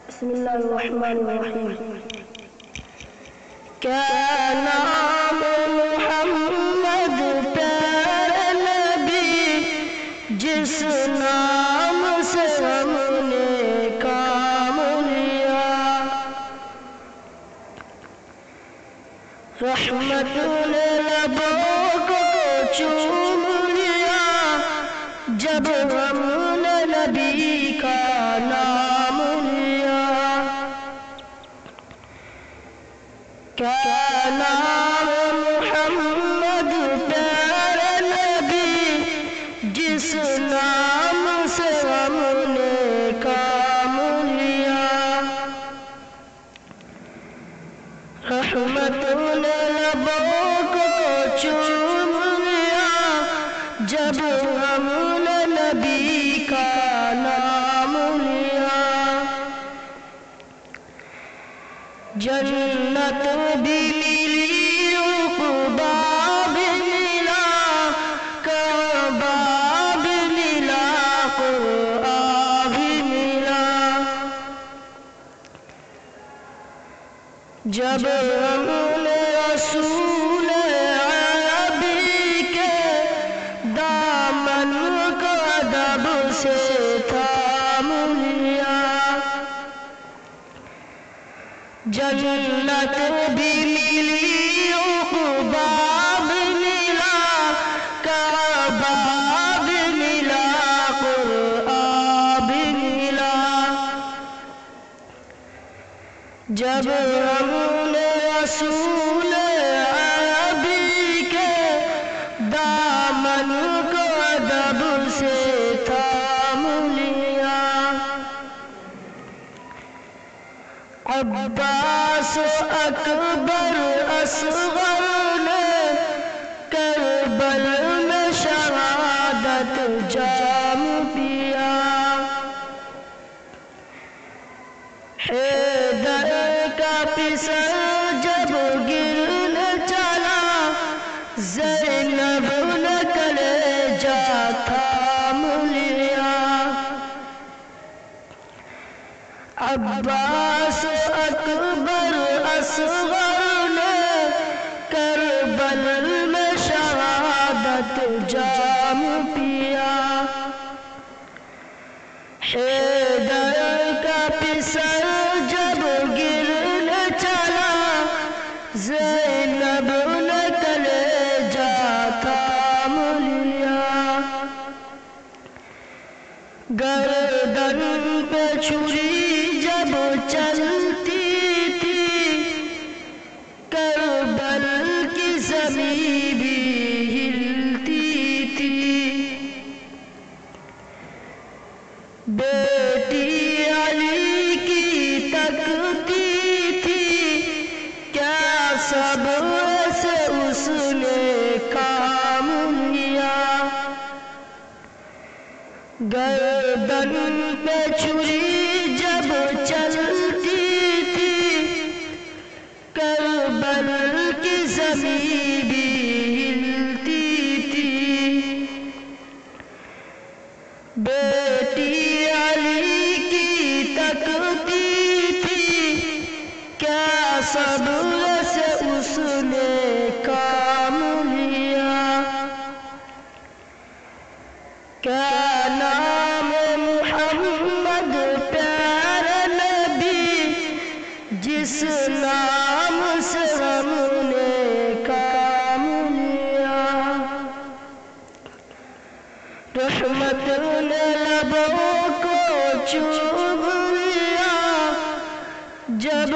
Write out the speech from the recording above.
بسم اللہ الرحمن الرحیم۔ کیا نام محمد پیارے نبی، جس نام سے ہم نے کام لیا، رحمت نے لبوں کو چوم لیا جب ہم نے نبی کا نام لیا۔ کیا نام محمد پیارے نبی، جس نام سے ہم نے کام لیا، رحمت نے لبوں کو چوم لیا جب ہم نے نبی کا نام لیا۔ جنت بھی ملی، عقبا بھی ملا، کعبہ بھی ملا، قرآن بھی ملا۔ جب ہم نے رسول عربی کے دامن کو ادب سے تھام لیا، جنت بھی ملی، عقبا بھی ملا، کعبہ بھی ملا، قرآن بھی ملا۔ جب ہم نے رسول عربی کے دامن کو ادب سے تھام لیا، عباس اکبر اصغر نے کربل میں شہادت جام پیا، حیدر کا پسر جب گرنے چلا، زینب نے کلیجہ تھام لیا۔ عباس اکبر اصغر نے کربل میں شہادت جام پیا، حیدر کا پسر جب گرنے چلا، زینب نے کلیجہ تھام لیا۔ گردن پہ چھری جب چلتی تھی، کربل کی زمین بھی ہلتی تھی، بیٹی علی کی تکتی تھی، کیا صبر سے اس نے کام لیا۔ گردن پہ چھری جب چلتی تھی، کربل کی زمین بھی ہلتی تھی، بیٹی علی کی تکتی تھی، کیا صبر سے اس نے کام لیا۔ کیا نام محمد پیارے نبی، جس نام سے ہم نے کام لیا، رحمت نے لبوں کو چوم لیا جب